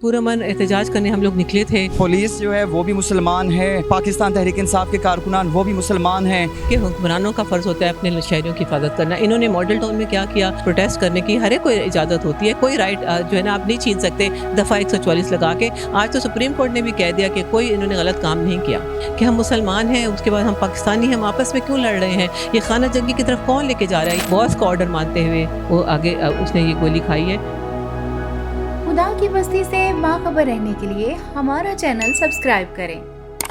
पुरअमन एहतजाज करने हम लोग निकले थे पुलिस जो है वो भी मुसलमान है, पाकिस्तान तहरीक इंसाफ के कारकुनान वो भी मुसलमान हैं कि हुक्मरानों का फ़र्ज़ होता है अपने शहरियों की हिफाजत करना। इन्होंने मॉडल टाउन में क्या किया, प्रोटेस्ट करने की हर एक को इजाज़त होती है, कोई राइट जो है ना आप नहीं छीन सकते दफ़ा 144 लगा के। आज तो सुप्रीम कोर्ट ने भी कह दिया कि कोई इन्होंने गलत काम नहीं किया, कि हम मुसलमान हैं, उसके बाद हम पाकिस्तानी हैं, हम आपस में क्यों लड़ रहे हैं, ये खाना जंगी की तरफ कौन लेके जा रहा है। बॉस का ऑर्डर मानते हुए वो आगे उसने ये गोली खाई है। खुदा की बस्ती से बाखबर रहने के लिए हमारा चैनल सब्सक्राइब करें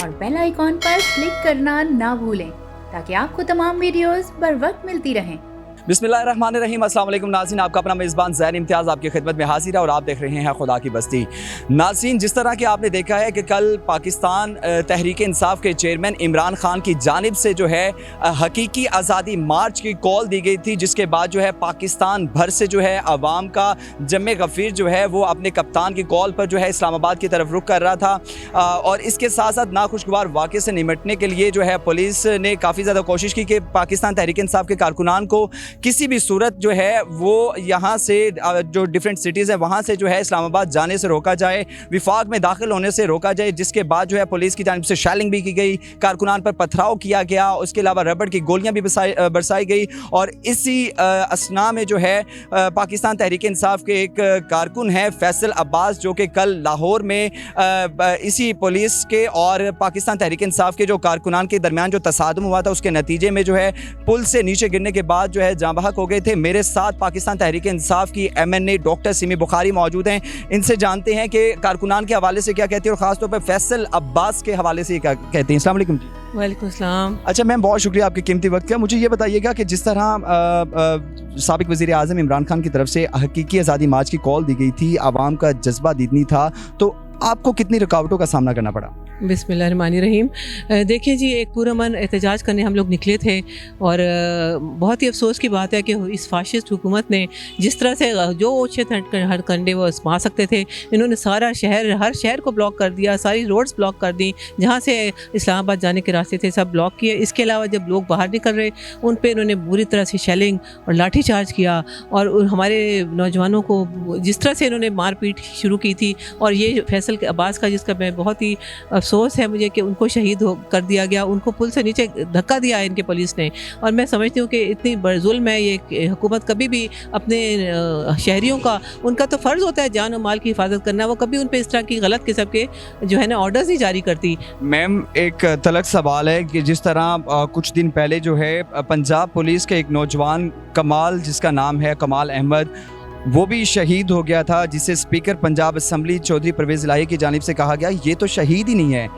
और बेल आइकॉन पर क्लिक करना ना भूलें ताकि आपको तमाम वीडियोस बर वक्त मिलती रहें। बिस्मिल्लाहिर्रहमानिर्रहीम। अस्सलाम वालेकुम नाज़रीन, आपका अपना मेज़बान ज़ैन इम्तियाज़ आपकी खिदमत में हाजिर है और आप देख रहे हैं खुदा की बस्ती। नाज़रीन, जिस तरह कि आपने देखा है कि कल पाकिस्तान तहरीक इंसाफ के चेयरमैन इमरान खान की जानिब से जो है हकीकी आज़ादी मार्च की कॉल दी गई थी, जिसके बाद जो है पाकिस्तान भर से जो है आवाम का जम्मे गफ़ीर जो है वो अपने कप्तान की कॉल पर जो है इस्लामाबाद की तरफ रुख कर रहा था। और इसके साथ साथ नाखुशगवार वाक़े से निमटने के लिए जो है पुलिस ने काफ़ी ज़्यादा कोशिश की कि पाकिस्तान तहरीक इंसाफ के कारकुनान को किसी भी सूरत जो है वो यहाँ से जो डिफरेंट सिटीज़ हैं वहाँ से जो है इस्लामाबाद जाने से रोका जाए, विफाक में दाखिल होने से रोका जाए। जिसके बाद जो है पुलिस की जानिब से शेलिंग भी की गई, कारकुनान पर पथराव किया गया, उसके अलावा रबड़ की गोलियाँ भी बरसाई गई। और इसी असना में जो है पाकिस्तान तहरीक इंसाफ के एक कारकुन है फैसल अब्बास, जो कि कल लाहौर में इसी पुलिस के और पाकिस्तान तहरीक इंसाफ के जो कारकुनान के दरमियान जो तसादम हुआ था उसके नतीजे में जो है पुल से नीचे गिरने के बाद जो है जाँ बहक हो गए थे। मेरे साथ पाकिस्तान तहरीक इंसाफ की MNA डॉक्टर सिमी बुखारी मौजूद हैं। इनसे जानते हैं कि कारकुनान के हवाले से क्या कहती है और ख़ास तौर पर फैसल अब्बास के हवाले से क्या कहती हैं। अस्सलाम वालेकुम जी। वालेकुम सलाम। अच्छा मैम, बहुत शुक्रिया आपके कीमती वक्त का। मुझे ये बताइएगा कि जिस तरह साबिक वज़ीर आज़म इमरान खान की तरफ से हकीकी आज़ादी मार्च की कॉल दी गई थी, आवाम का जज्बा दीदनी था, तो आपको कितनी रुकावटों का सामना करना पड़ा? बिस्मिल्लाहिर्रहमानिर्रहीम। देखिए जी, एक पुरअमन एहतजाज करने हम लोग निकले थे और बहुत ही अफसोस की बात है कि इस फाशिस्ट हुकूमत ने जिस तरह से जो ओछे हर कंडे वो आजमा सकते थे, इन्होंने सारा शहर, हर शहर को ब्लॉक कर दिया, सारी रोड्स ब्लॉक कर दी, जहाँ से इस्लामाबाद जाने के रास्ते थे सब ब्लॉक किए। इसके अलावा जब लोग बाहर निकल रहे उन पर इन्होंने बुरी तरह से शेलिंग और लाठी चार्ज किया और हमारे नौजवानों को जिस तरह से इन्होंने मारपीट शुरू की थी। और ये फैसल अब्बास का, जिसका मैं बहुत ही अफसोस है मुझे कि उनको शहीद कर दिया गया, उनको पुल से नीचे धक्का दिया है इनके पुलिस ने। और मैं समझती हूँ कि इतनी बड़ी जुल्म है ये हुकूमत, कभी भी अपने शहरियों का, उनका तो फ़र्ज़ होता है जान और माल की हिफाजत करना, वो कभी उन पर इस तरह की गलत किस्म के जो है ना ऑर्डर्स नहीं जारी करती। मैम, एक तलक सवाल है कि जिस तरह कुछ दिन पहले जो है पंजाब पुलिस के एक नौजवान कमाल, जिसका नाम है कमाल अहमद, वो भी शहीद हो गया था, जिसे स्पीकर पंजाब असम्बली चौधरी परवेज़ इलाही की जानिब से कहा गया ये तो शहीद ही नहीं है।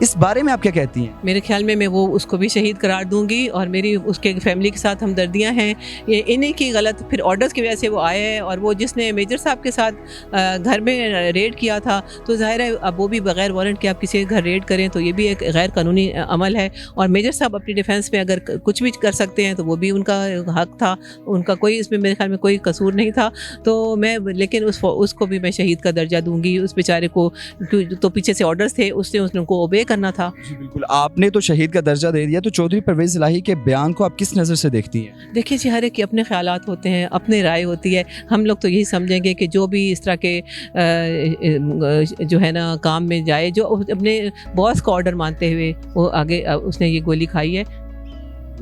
इस बारे में आप क्या कहती हैं? मेरे ख्याल में मैं वो उसको भी शहीद करार दूंगी और मेरी उसके फैमिली के साथ हमदर्दियाँ हैं। ये इन्हीं की गलत फिर ऑर्डर्स की वजह से वो आए हैं। और वो जिसने मेजर साहब के साथ घर में रेड किया था, तो ज़ाहिर है अब वो भी बग़ैर वारंट के आप किसी के घर रेड करें तो ये भी एक गैर कानूनी अमल है। और मेजर साहब अपनी डिफेंस में अगर कुछ भी कर सकते हैं तो वो भी उनका हक था, उनका कोई इसमें मेरे ख्याल में कोई कसूर नहीं था। तो मैं लेकिन उसको भी मैं शहीद का दर्जा दूंगी। उस बेचारे को तो पीछे से ऑर्डर्स थे, उसने उनको ओबे करना था। जी बिल्कुल, आपने तो शहीद का दर्जा दे दिया, तो चौधरी परवेज़ इलाही के बयान को आप किस नज़र से देखती हैं? देखिए जी, हर एक के अपने ख्यालात होते हैं, अपनी राय होती है। हम लोग तो यही समझेंगे कि जो भी इस तरह के जो है ना काम में जाए, जो अपने बॉस का ऑर्डर मानते हुए वो आगे उसने ये गोली खाई है।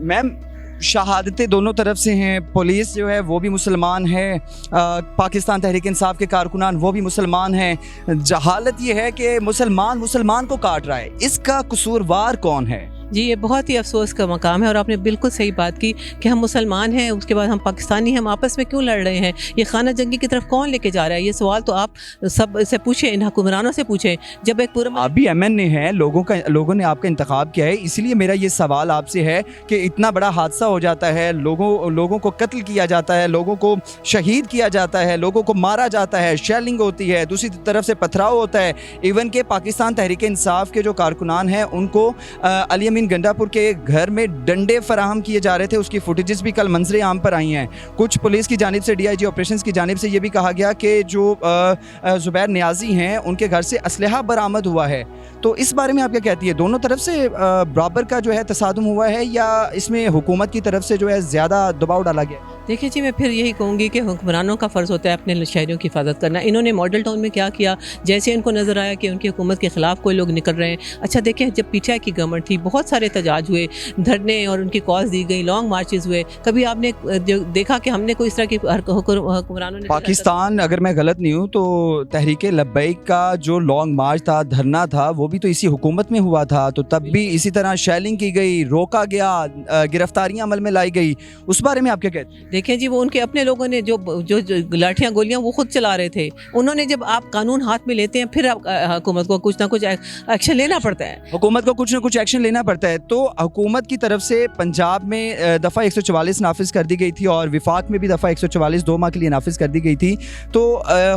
मैम, शहादतें दोनों तरफ से हैं, पुलिस जो है वो भी मुसलमान है, पाकिस्तान तहरीक इंसाफ के कारकुनान वो भी मुसलमान हैं। जहालत ये है कि मुसलमान को काट रहा है, इसका कसूरवार कौन है? जी, ये बहुत ही अफसोस का मकाम है और आपने बिल्कुल सही बात की कि हम मुसलमान हैं, उसके बाद हम पाकिस्तानी हैं, हम आपस में क्यों लड़ रहे हैं, ये खाना जंगी की तरफ कौन लेके जा रहा है। ये सवाल तो आप सब से पूछें, इन हुक्मरानों से पूछें। जब एक पूरा आप भी MNA हैं, लोगों ने आपका इंतखाब किया है, इसलिए मेरा ये सवाल आपसे है कि इतना बड़ा हादसा हो जाता है, लोगों को कत्ल किया जाता है, लोगों को शहीद किया जाता है, लोगों को मारा जाता है, शेलिंग होती है, दूसरी तरफ से पथराव होता है। इवन के पाकिस्तान तहरीक इंसाफ के जो कारकुनान हैं उनको अली गंडापुर के घर में डंडे फराहम किए जा रहे थे, उसकी फुटेजेस भी कल मंजरे आम पर आई हैं। कुछ पुलिस की जानिब से DIG ऑपरेशंस की जानिब से ये भी कहा गया कि जो ज़ुबैर नियाज़ी हैं उनके घर से असलहा बरामद हुआ है। तो इस बारे में आप क्या कहती है? दोनों तरफ से बराबर का जो है तसादुम हुआ है या इसमें हुकूमत की तरफ से जो है ज़्यादा दबाव डाला गया? देखिए जी, मैं फिर यही कहूँगी कि हुक्मरानों का फ़र्ज़ होता है अपने शहरियों की हिफाजत करना। इन्होंने मॉडल टाउन में क्या किया, जैसे इनको नज़र आया कि उनकी हुकूमत के ख़िलाफ़ कोई लोग निकल रहे हैं। अच्छा देखिए, जब पीटीआई की गवर्नमेंट थी बहुत सारे एहतजाज हुए, धरने और उनकी कॉल्स दी गई, लॉन्ग मार्चेस हुए। कभी आपने देखा कि हमने कोई इस तरह की हुक्मरानों ने पाकिस्तान, अगर मैं गलत नहीं हूँ तो तहरीक लब्बैक का जो लॉन्ग मार्च था, धरना था, वो भी तो इसी हुकूमत में हुआ था। तो तब भी इसी तरह शेलिंग की गई, रोका गया, गिरफ्तारियां अमल में लाई गई। उस बारे में आप क्या कहते हैं? देखें जी, वो उनके अपने लोगों ने जो लाठियाँ गोलियाँ वो खुद चला रहे थे। उन्होंने, जब आप कानून हाथ में लेते हैं फिर आप हुकूमत को कुछ ना कुछ एक्शन लेना पड़ता है। हुकूमत को कुछ ना कुछ एक्शन लेना पड़ता है। तो हुकूमत की तरफ से पंजाब में दफ़ा 144 नाफिज कर दी गई थी और विफाक में भी दफ़ा 144 2 माह के लिए नाफिज कर दी गई थी। तो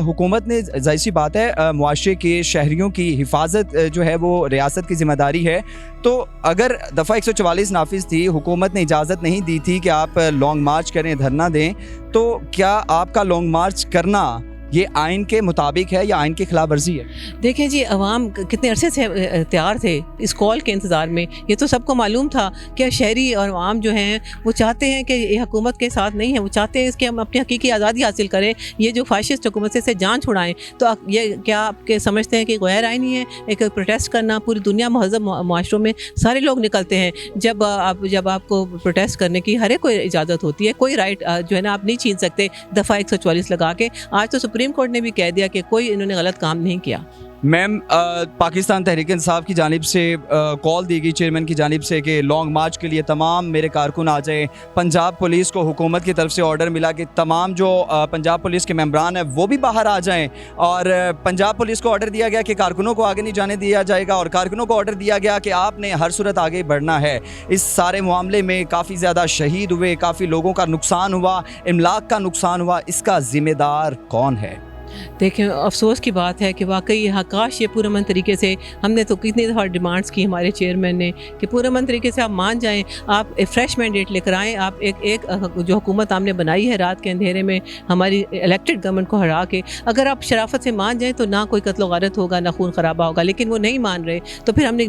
हुकूमत ने, ज़ाहिर सी बात है, मुआशरे के शहरियों की हिफाजत जो है वो रियासत की ज़िम्मेदारी है। तो अगर दफ़ा 144 नाफिज थी, हुकूमत ने इजाज़त नहीं दी थी कि आप लॉन्ग मार्च करें, धरना दें, तो क्या आपका लॉन्ग मार्च करना ये आइन के मुताबिक है या आइन की खिलाफ वर्जी है? देखें जी, अवाम कितने अरसे से तैयार थे इस कॉल के इंतज़ार में। ये तो सबको मालूम था कि शहरी और आवाम जो हैं वो चाहते हैं कि ये हुकूमत के साथ नहीं है, वो चाहते हैं कि हम अपनी हकीकी आज़ादी हासिल करें, ये जो फाशिस्ट हुकूमत से जान छुड़ाएं। तो ये क्या आपके समझते हैं कि गैर आइनी है एक प्रोटेस्ट करना? पूरी दुनिया महज़ब माशरों में सारे लोग निकलते हैं। जब आपको प्रोटेस्ट करने की हर एक को इजाज़त होती है, कोई राइट जो है ना आप नहीं छीन सकते दफ़ा 144 लगा के। आज तो सुप्रीम कोर्ट ने भी कह दिया कि कोई इन्होंने गलत काम नहीं किया। मैम, पाकिस्तान तहरीक इंसाफ की जानिब से कॉल दी गई चेयरमैन की जानिब से कि लॉन्ग मार्च के लिए तमाम मेरे कारकुन आ जाएं। पंजाब पुलिस को हुकूमत की तरफ से ऑर्डर मिला कि तमाम जो पंजाब पुलिस के मेंबरान हैं वो भी बाहर आ जाएं। और पंजाब पुलिस को ऑर्डर दिया गया कि कारकुनों को आगे नहीं जाने दिया जाएगा और कारकुनों को ऑर्डर दिया गया कि आपने हर सूरत आगे बढ़ना है। इस सारे मामले में काफ़ी ज़्यादा शहीद हुए, काफ़ी लोगों का नुकसान हुआ, इमलाक का नुकसान हुआ। इसका ज़िम्मेदार कौन है? देखें, अफसोस की बात है कि वाकई काश ये पुरअमन तरीके से, हमने तो कितनी दफ़ा डिमांड्स की हमारे चेयरमैन ने कि पुरअमन तरीके से आप मान जाएं, आप एक फ्रेश मैंडेट लेकर आएँ। आप एक जो हुकूमत हमने बनाई है रात के अंधेरे में हमारी इलेक्टेड गवर्नमेंट को हरा के, अगर आप शराफत से मान जाएँ तो ना कोई कत्ल गारत होगा, ना खून खराबा होगा। लेकिन वो नहीं मान रहे, तो फिर हमने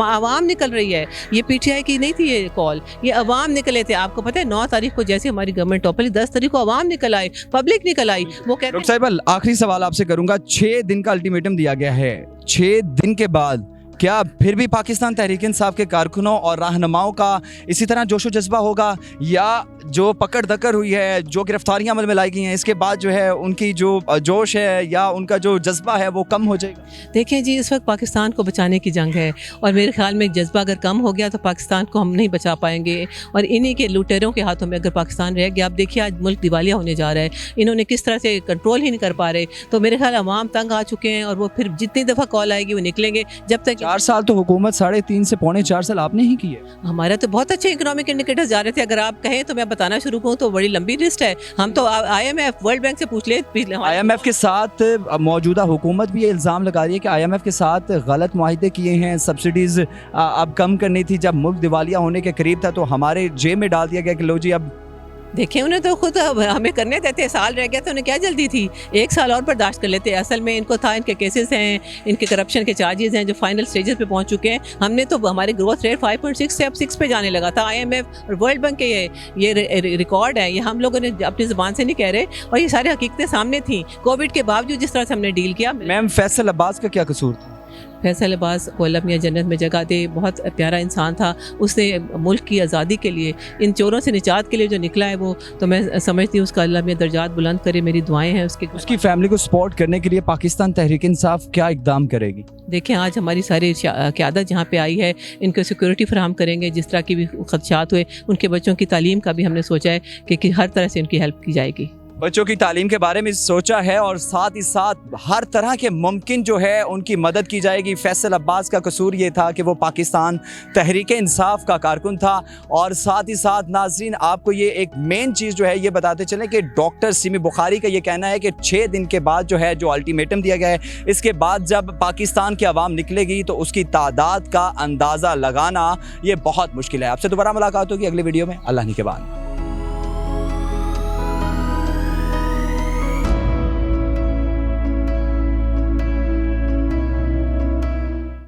आवाम निकल रही है। ये पीटीआई की नहीं थी ये कॉल, ये अवाम निकले थे। आपको पता है 9 तारीख को जैसे हमारी गवर्नमेंट टॉपली, 10 तारीख को अवाम निकल आए, पब्लिक निकल आई। वो कहते हैं, आखिरी सवाल आपसे करूंगा, 6 दिन का अल्टीमेटम दिया गया है। 6 दिन के बाद क्या फिर भी पाकिस्तान तहरीक इंसाफ के कारकुनों और रहनुमाओं का इसी तरह जोशो जज्बा होगा, या जो पकड़ धक्कर हुई है, जो गिरफ्तारियां अमल में लाई गई हैं, इसके बाद जो है उनकी जो जोश है या उनका जो जज्बा है वो कम हो जाएगा? देखें जी, इस वक्त पाकिस्तान को बचाने की जंग है और मेरे ख्याल में जज्बा अगर कम हो गया तो पाकिस्तान को हम नहीं बचा पाएंगे। और इन्हीं के लुटेरों के हाथों में अगर पाकिस्तान रह गया, आप देखिए आज मुल्क दिवालिया होने जा रहा है, इन्होंने किस तरह से कंट्रोल ही नहीं कर पा रहे। तो मेरे ख्याल अवाम तंग आ चुके हैं और वो फिर जितनी दफ़ा कॉल आएगी वो निकलेंगे। जब तक 4 साल तो हुकूमत 3.5 से पौने 4 साल आपने ही की है। हमारा तो बहुत अच्छे इकोनॉमिक इंडिकेटर्स जा रहे थे। अगर आप कहें तो मैं बताना शुरू करूँ तो बड़ी लंबी लिस्ट है। हम तो IMF, वर्ल्ड बैंक से पूछ ले। IMF के साथ मौजूदा हुकूमत भी ये इल्ज़ाम लगा रही है कि IMF के साथ गलत मुआहिदे किए हैं, सब्सिडीज़ अब कम करनी थी। जब मुल्क दिवालिया होने के करीब था तो हमारे जेब में डाल दिया गया कि लो जी अब देखें, उन्हें तो खुद हमें करने देते, साल रह गया तो उन्हें क्या जल्दी थी, 1 साल और बर्दाश्त कर लेते। असल में इनको था, इनके केसेस हैं, इनके करप्शन के चार्जेस हैं जो फाइनल स्टेजेस पे पहुंच चुके हैं। हमने तो हमारे ग्रोथ रेट 5.6 से अब 6 पे जाने लगा था। IMF और वर्ल्ड बैंक के ये रिकॉर्ड है, ये हम लोगों ने अपनी ज़ुबान से नहीं कह रहे और ये सारी हकीकतें सामने थी। कोविड के बावजूद जिस तरह से हमने डील किया। मैम, फैसल अब्बास का क्या कसूर था? फैसल अब्बास को अल्लाह मियां जन्नत में जगह दे, बहुत प्यारा इंसान था। उसने मुल्क की आज़ादी के लिए, इन चोरों से निजात के लिए जो निकला है वो, तो मैं समझती हूँ उसका अल्लाह मियां दर्जात बुलंद करे। मेरी दुआएं हैं उसकी फैमिली को सपोर्ट करने के लिए पाकिस्तान तहरीक इंसाफ क्या इकदाम करेगी? देखें, आज हमारी सारी क़यादत जहाँ पे आई है, इनको सिक्योरिटी फराहम करेंगे। जिस तरह की भी खदशात हुए, उनके बच्चों की तालीम का भी हमने सोचा है कि हर तरह से उनकी हेल्प की जाएगी। बच्चों की तालीम के बारे में सोचा है और साथ ही साथ हर तरह के मुमकिन जो है उनकी मदद की जाएगी। फैसल अब्बास का कसूर ये था कि वो पाकिस्तान तहरीक इंसाफ का कारकुन था। और साथ ही साथ नाज़रीन, आपको ये एक मेन चीज़ जो है ये बताते चलें कि डॉक्टर सिमी बुखारी का ये कहना है कि 6 दिन के बाद जो है, जो अल्टीमेटम दिया गया है, इसके बाद जब पाकिस्तान की आवाम निकलेगी तो उसकी तादाद का अंदाज़ा लगाना ये बहुत मुश्किल है। आपसे दोबारा मुलाकात होगी अगली वीडियो में। अल्लाह निगहबान।